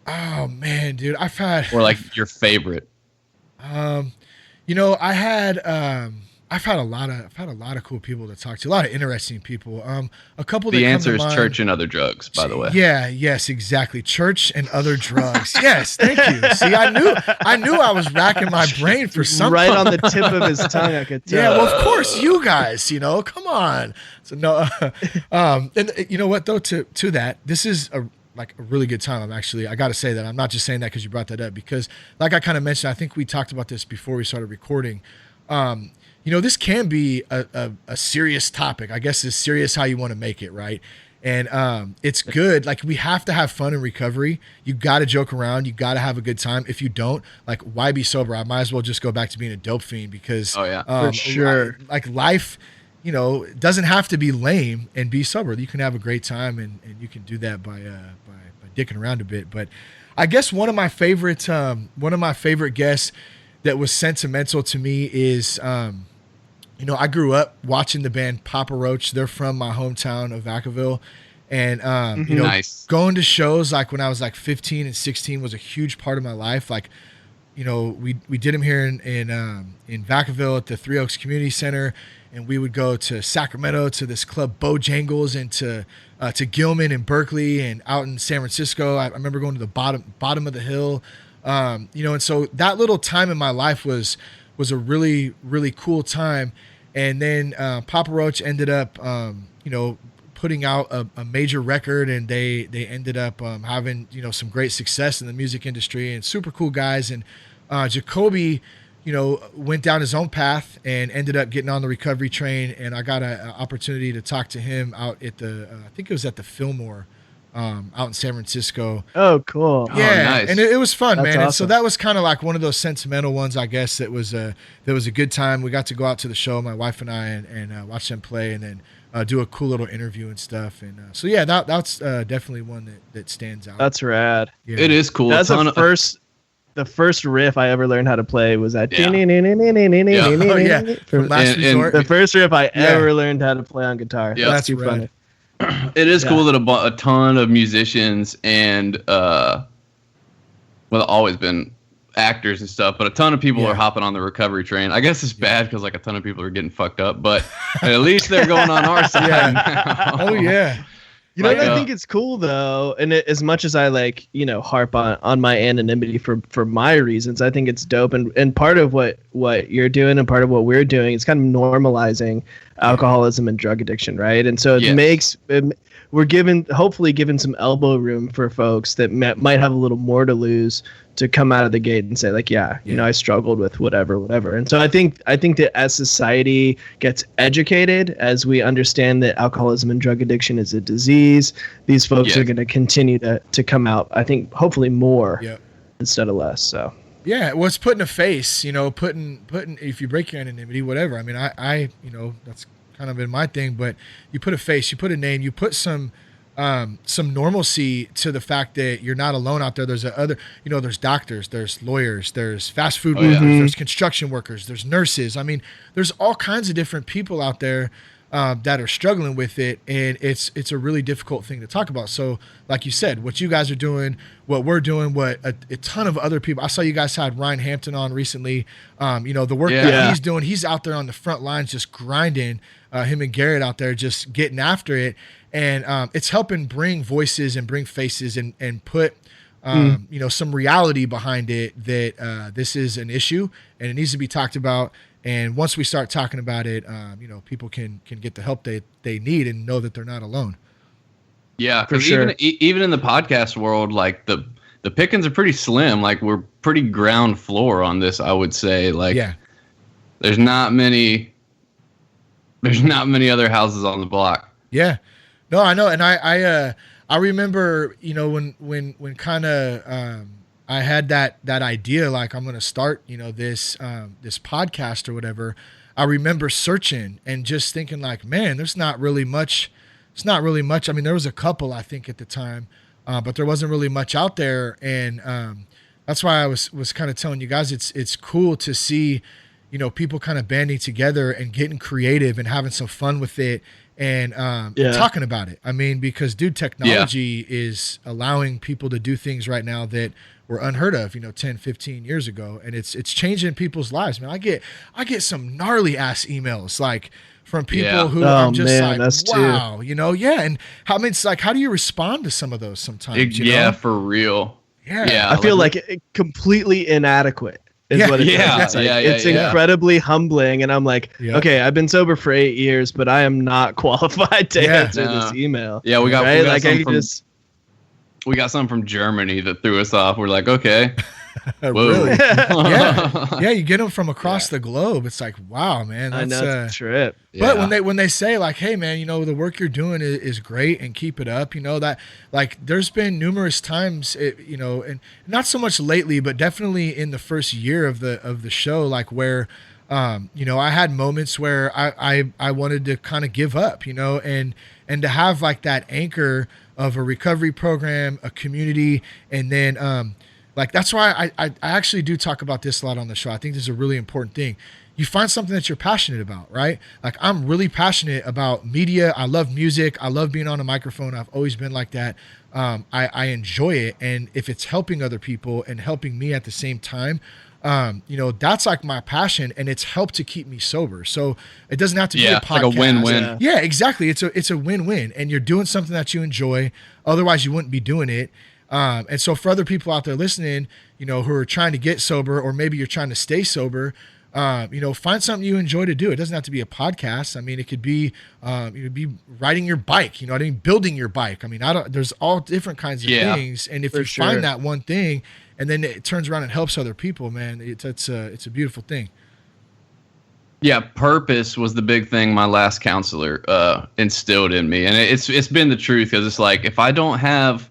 Oh man, dude, I've had, or like your favorite. I've had a lot of cool people to talk to, a lot of interesting people. A couple. The answer is church and other drugs, by the way. Yeah, yes, exactly. Church and other drugs. Yes, thank you. See, I knew I was racking my brain for something. Right on the tip of his tongue, I could tell. Yeah, well, of course, you guys, come on. So no, and you know what though? To that, this is a really good time. I got to say that. I'm not just saying that because you brought that up, because like I kind of mentioned, I think we talked about this before we started recording. This can be a serious topic. I guess it's serious how you want to make it, right? And it's good. Like, we have to have fun in recovery. You got to joke around. You got to have a good time. If you don't, like, why be sober? I might as well just go back to being a dope fiend, because for sure. Like, life, doesn't have to be lame and be sober. You can have a great time, and you can do that by dicking around a bit. But I guess one of my favorite guests that was sentimental to me is, I grew up watching the band Papa Roach. They're from my hometown of Vacaville. And, nice. Going to shows like when I was like 15 and 16 was a huge part of my life. Like, we did them here in Vacaville at the Three Oaks Community Center. And we would go to Sacramento to this club Bojangles, and to Gilman and Berkeley, and out in San Francisco. I remember going to the bottom of the hill And so that little time in my life was a really, really cool time. And then Papa Roach ended up, putting out a major record, and they ended up having, some great success in the music industry, and super cool guys. And Jacoby, went down his own path and ended up getting on the recovery train. And I got an opportunity to talk to him out at I think it was at the Fillmore, out in San Francisco. Oh, cool. Yeah, oh, nice. And it was fun, That's man. awesome. And so that was kind of like one of those sentimental ones, I guess. That was a good time. We got to go out to the show, my wife and I, and watch them play, and then do a cool little interview and stuff. And so yeah, that's definitely one that stands out. That's rad. Yeah. It is cool. That's the first riff I ever learned how to play was that. Yeah. Oh, yeah. From Last Resort. The first riff I ever learned how to play on guitar. Yeah. That's That's too rad. funny. It is cool that a ton of musicians and always been actors and stuff, but a ton of people are hopping on the recovery train. I guess it's bad because like a ton of people are getting fucked up, but at least they're going on our side now. Oh yeah. I think it's cool though, and as much as I harp on my anonymity for my reasons, I think it's dope, and part of what you're doing and part of what we're doing is kind of normalizing alcoholism and drug addiction, right? And so we're hopefully given some elbow room for folks that might have a little more to lose to come out of the gate and say like, I struggled with whatever. And so I think that as society gets educated, as we understand that alcoholism and drug addiction is a disease, these folks are going to continue to come out, I think, hopefully more instead of less. So. Yeah, well, it's putting a face, putting if you break your anonymity, whatever. I mean, I that's kind of been my thing, but you put a face, you put a name, you put some normalcy to the fact that you're not alone out there. There's there's doctors, there's lawyers, there's fast food workers, there's construction workers, there's nurses. I mean, there's all kinds of different people out there that are struggling with it, and it's a really difficult thing to talk about. So like you said, what you guys are doing, what we're doing, what a ton of other people, I saw you guys had Ryan Hampton on recently, the work that he's doing, he's out there on the front lines just grinding, him and Garrett out there just getting after it, and it's helping bring voices and bring faces and put some reality behind it that this is an issue and it needs to be talked about. And once we start talking about it, people can get the help they need and know that they're not alone. Yeah, because even in the podcast world, like the pickings are pretty slim. Like we're pretty ground floor on this, I would say. Like, there's not many other houses on the block. Yeah, no, I know, and I remember, when kind of. I had that idea, like I'm going to start, this podcast or whatever. I remember searching and just thinking like, man, there's not really much. It's not really much. I mean, there was a couple, I think, at the time, but there wasn't really much out there. And that's why I was kind of telling you guys, it's cool to see, people kind of banding together and getting creative and having some fun with it and talking about it. I mean, because technology is allowing people to do things right now that were unheard of, 10, 15 years ago. And it's changing people's lives, man. I get some gnarly ass emails like from people who I'm just wow, And it's like, how do you respond to some of those sometimes? For real. Yeah. I feel like completely inadequate is what it is. It's incredibly humbling. And I'm like, okay, I've been sober for 8 years, but I am not qualified to answer this email. Yeah, we got some from Germany that threw us off. We're like, okay. Really? Yeah, you get them from across the globe. It's like, wow, man. That's, I know, it's a trip. But when they say like, hey, man, the work you're doing is great and keep it up, that like there's been numerous times, and not so much lately, but definitely in the first year of the show, like where, I had moments where I wanted to kind of give up, and to have like that anchor of a recovery program, a community, and then like that's why I actually do talk about this a lot on the show. I think this is a really important thing. You find something that you're passionate about, right? Like I'm really passionate about media. I love music. I love being on a microphone. I've always been like that. I enjoy it, and if it's helping other people and helping me at the same time, that's like my passion, and it's helped to keep me sober. So it doesn't have to be a podcast. Like a win-win. Yeah, exactly. It's a win-win, and you're doing something that you enjoy. Otherwise, you wouldn't be doing it. And so for other people out there listening, you know, who are trying to get sober, or maybe you're trying to stay sober, you know, find something you enjoy to do. It doesn't have to be a podcast. I mean, it could be riding your bike, you know what I mean? Building your bike. I mean, there's all different kinds of things. And if you find that one thing and then it turns around and helps other people, man, it's a beautiful thing. Yeah, purpose was the big thing my last counselor instilled in me, and it's been the truth, because it's like if I don't have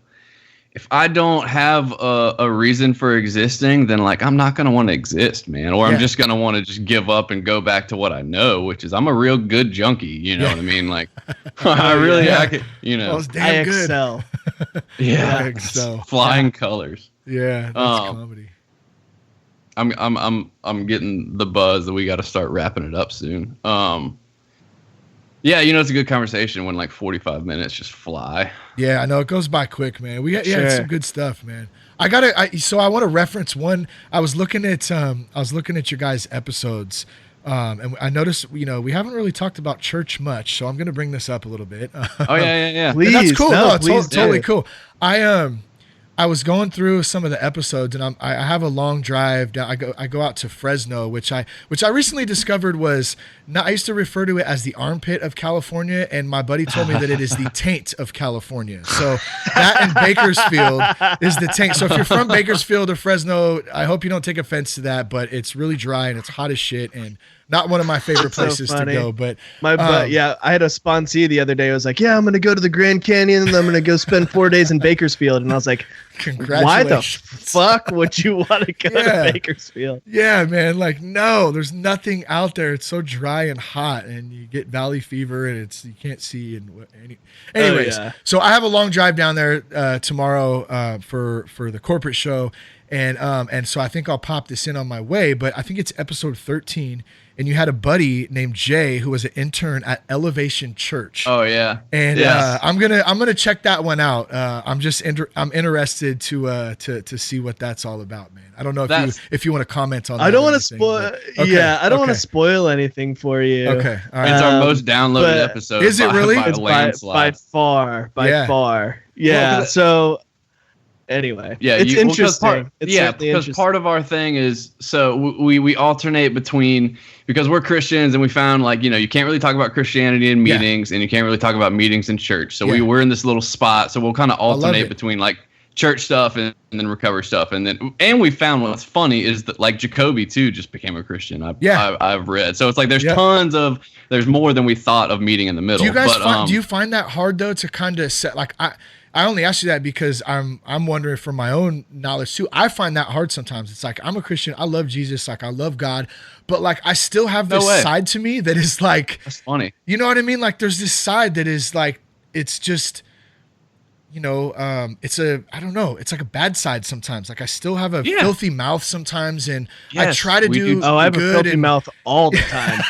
a reason for existing, then like I'm not gonna want to exist, man, or I'm just gonna want to just give up and go back to what I know, which is I'm a real good junkie. You know what I mean? Like I could, you know, well, damn I good. excel. Yeah, excel. Flying colors. Yeah, that's comedy. I'm getting the buzz that we got to start wrapping it up soon. Yeah, you know, it's a good conversation when like 45 minutes just fly. Yeah, I know it goes by quick, man. We had some good stuff, man. So I want to reference one. I was looking at your guys' episodes, and I noticed, you know, we haven't really talked about church much, so I'm going to bring this up a little bit. Oh yeah. Please, that's cool. no, It's totally cool. I was going through some of the episodes, and I have a long drive down. I go out to Fresno, which I recently discovered was not. I used to refer to it as the armpit of California, and my buddy told me that it is the taint of California. So that and Bakersfield is the taint. So if you're from Bakersfield or Fresno, I hope you don't take offense to that, but it's really dry and it's hot as shit, and not one of my favorite places to go. But I had a sponsee the other day who was like, yeah, I'm going to go to the Grand Canyon and I'm going to go spend 4 days in Bakersfield. And I was like, congratulations. Why the fuck would you want to go to Bakersfield? Yeah, man. Like, no, there's nothing out there. It's so dry and hot, and you get valley fever, and you can't see. Anyways, so I have a long drive down there tomorrow for the corporate show. And so I think I'll pop this in on my way, but I think it's episode 13. And you had a buddy named Jay who was an intern at Elevation Church. Oh yeah, and I'm gonna check that one out. I'm interested to see what that's all about, man. I don't know if you want to comment on that. I don't want to spoil. Yeah, I don't want to spoil anything for you. Okay, all right. It's our most downloaded episode. Is it really? It's by far. Yeah. Well, so. Anyway, it's interesting. Because part of our thing is, so we alternate between, because we're Christians and we found, like, you know, you can't really talk about Christianity in meetings and you can't really talk about meetings in church. So we're in this little spot. So we'll kind of alternate between like church stuff and then recovery stuff. And we found what's funny is that like Jacoby too just became a Christian. I've read. So it's like there's more than we thought of meeting in the middle. Do you guys do you find that hard though to kind of set, like, I only ask you that because I'm wondering from my own knowledge too. I find that hard sometimes. It's like, I'm a Christian. I love Jesus. Like, I love God, but like, I still have this side to me that is like, that's funny. You know what I mean? Like, there's this side that is like, it's just, you know, I don't know. It's like a bad side sometimes. Like, I still have a filthy mouth sometimes, and I try to do good. Oh, I have a filthy mouth all the time.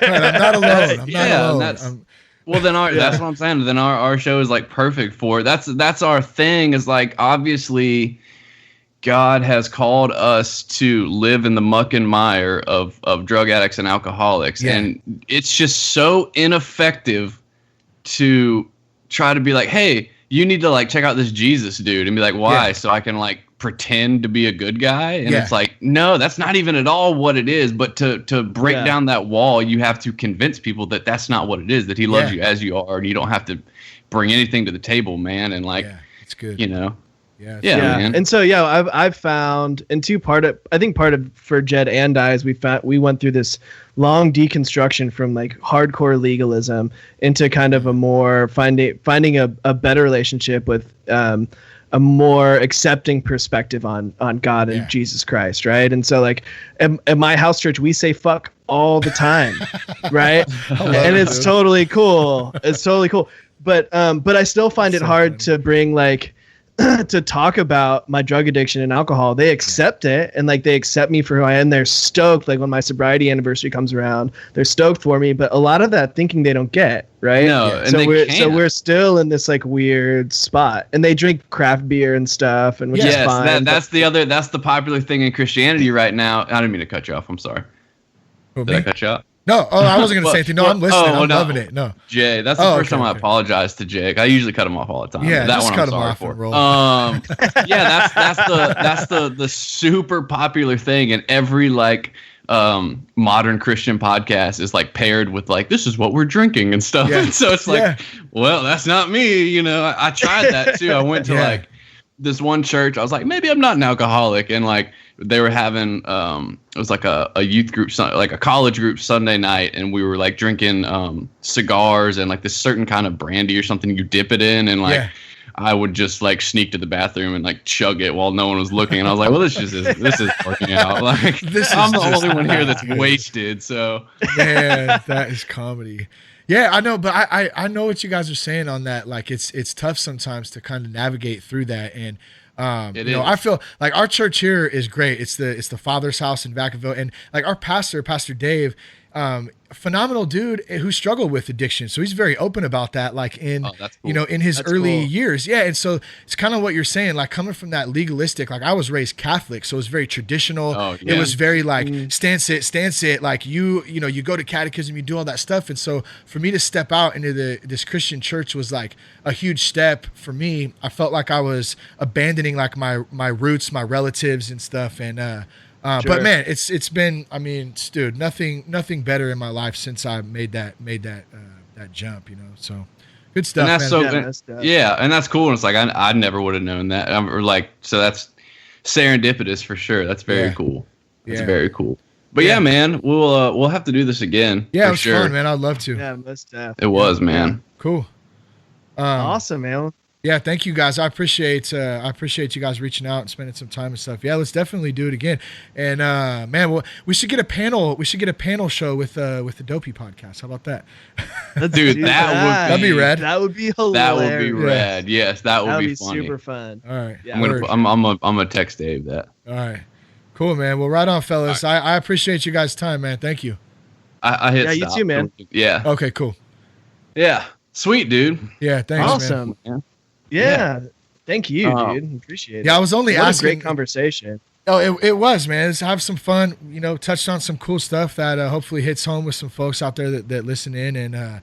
Right, I'm not alone. I'm not alone. Well, then that's what I'm saying. Then our show is like perfect for it. That's our thing, is like, obviously God has called us to live in the muck and mire of drug addicts and alcoholics. Yeah. And it's just so ineffective to try to be like, hey, you need to like check out this Jesus dude, and be like, why? So I can like pretend to be a good guy. And it's like, no, that's not even at all what it is. But to break down that wall, you have to convince people that that's not what it is, that he loves you as you are, and you don't have to bring anything to the table, man. And like, it's good, you know. Yeah. Man. And so I've found, and part of for Jed and I is we went through this long deconstruction from like hardcore legalism into kind of a more finding a better relationship with a more accepting perspective on God and Jesus Christ, right? And so like at my house church, we say fuck all the time, right? And it's totally cool. It's totally cool. But I still find it hard to bring like to talk about my drug addiction and alcohol. They accept it, and like they accept me for who I am. They're stoked. Like when my sobriety anniversary comes around, they're stoked for me. But a lot of that thinking they don't get, right? No, and so we're still in this like weird spot. And they drink craft beer and stuff, and which is fine. That's the popular thing in Christianity right now. I didn't mean to cut you off. I'm sorry. Did I cut you off? No, I wasn't going to say anything. No, I'm listening. I'm loving it. No. Jay, that's the first time I apologize to Jay. I usually cut him off all the time. Yeah, that just one cut I'm him sorry off for. and roll. That's the super popular thing, and every modern Christian podcast is like paired with like, this is what we're drinking and stuff. Yeah. And so it's like, well, that's not me. You know, I tried that too. I went to like this one church. I was like, maybe I'm not an alcoholic, and like they were having it was like a youth group, like a college group Sunday night, and we were like drinking cigars and like this certain kind of brandy or something you dip it in, and like I would just like sneak to the bathroom and like chug it while no one was looking, and I was like, well, this is working out. Like I'm the only one here that's wasted. So man, that is comedy. Yeah, I know, but I know what you guys are saying on that. Like it's tough sometimes to kind of navigate through that, and I feel like our church here is great. It's the Father's House in Vacaville, and like our Pastor Dave, phenomenal dude who struggled with addiction. So he's very open about that, like in in his early years. Yeah. And so it's kind of what you're saying, like coming from that legalistic, like I was raised Catholic, so it was very traditional. It was very like stand sit, like you go to catechism, you do all that stuff. And so for me to step out into this Christian church was like a huge step for me. I felt like I was abandoning like my roots, my relatives and stuff. And but man, it's been, I mean, dude, nothing better in my life since I made that jump, you know. So good stuff. And that's man. And that's cool. And it's like I never would have known that. Or like, so that's serendipitous for sure. That's very cool. That's very cool. But yeah, man, we'll have to do this again. Yeah, it was fun, man. I'd love to. Yeah, most definitely. It was, man. Yeah. Cool. Awesome, man. Yeah, thank you guys. I appreciate you guys reaching out and spending some time and stuff. Yeah, let's definitely do it again. And man, we should get a panel. We should get a panel show with the Dopey podcast. How about that? Dude, that'd be rad. That would be hilarious. That would be rad. Yes, that would be funny. Super fun. All right. Yeah, I'm gonna text Dave that. All right. Cool, man. Well, right on, fellas. Right. I appreciate you guys' time, man. Thank you. I hit stop. You too, man. Yeah. Okay, cool. Yeah. Sweet, dude. Yeah, thanks, awesome. man. Yeah. Thank you, dude. Appreciate it. Yeah, I was only asking. A great conversation. Oh, it was, man. Let's have some fun. You know, touched on some cool stuff that hopefully hits home with some folks out there that listen in. And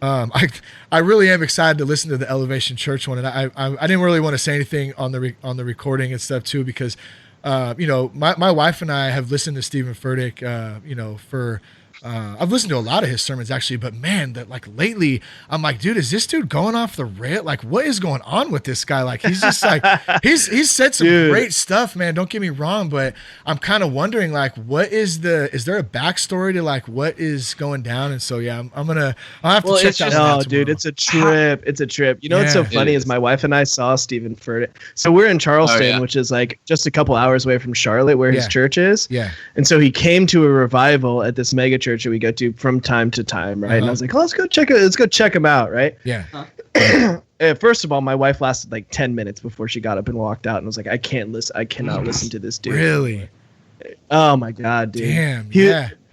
I really am excited to listen to the Elevation Church one. And I didn't really want to say anything on the recording and stuff too, because my wife and I have listened to Stephen Furtick, for. I've listened to a lot of his sermons actually, but man, that like lately I'm like, dude, is this dude going off the rail? Like, what is going on with this guy? Like, he's just like, he's said some great stuff, man. Don't get me wrong, but I'm kind of wondering like, is there a backstory to like what is going down? And so, yeah, I'll have to check that out. No, dude, it's a trip. It's a trip. You know, what's so funny is my wife and I saw Stephen Furtick. So we're in Charleston, which is like just a couple hours away from Charlotte where his church is. Yeah. And so he came to a revival at this mega church that we go to from time to time, right? And I was like, let's go check him out, right? Yeah. First of all, my wife lasted like 10 minutes before she got up and walked out, and was like, I cannot listen to this dude. Really? Oh my god, dude. Damn.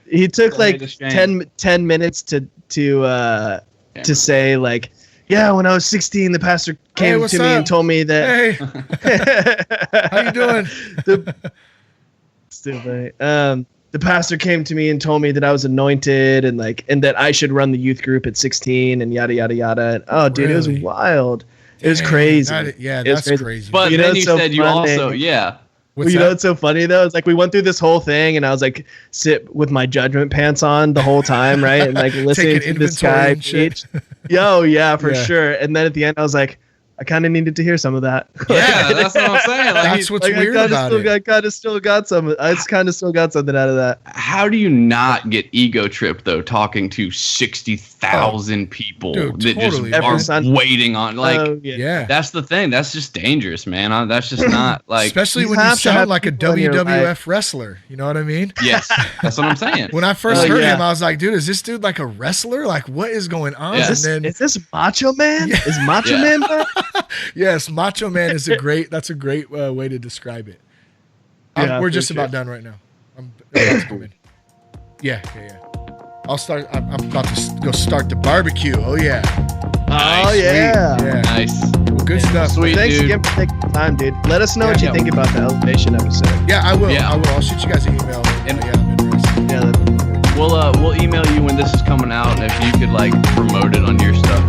He took like 10 minutes to say like, yeah, when I was 16, the pastor came to me and told me that. Hey, how you doing? Stupid. The pastor came to me and told me that I was anointed and that I should run the youth group at 16 and yada yada yada. And, oh, dude, It was wild. It was crazy. That's crazy. But then you said you also, You know what's so funny though? It's like we went through this whole thing and I was like sit with my judgment pants on the whole time, right? And like listening to this guy preach. Yo, yeah, for sure. And then at the end I was like, I kind of needed to hear some of that. Yeah, that's what I'm saying. Like, that's what's weird about it. I kind of still got something out of that. How do you not get ego tripped though? Talking to 60,000 people that just are waiting on. Like, that's the thing. That's just dangerous, man. That's just not like. Especially when you sound like a WWF wrestler. You know what I mean? Yes, that's what I'm saying. When I first heard him, I was like, dude, is this dude like a wrestler? Like, what is going on? Yeah. Is this Macho Man? Yeah. Is Macho Man back? Yes, Macho Man is a great way to describe it. We're just about done right now. Yeah. I'll start. I'm about to go start the barbecue. Oh yeah. Oh yeah. Nice. Well, good stuff. Sweet, thanks again for taking the time, dude. Let us know what you think about the Elevation episode. Yeah, I will. I'll shoot you guys an email. I'm interested. we'll email you when this is coming out, and if you could like promote it on your stuff,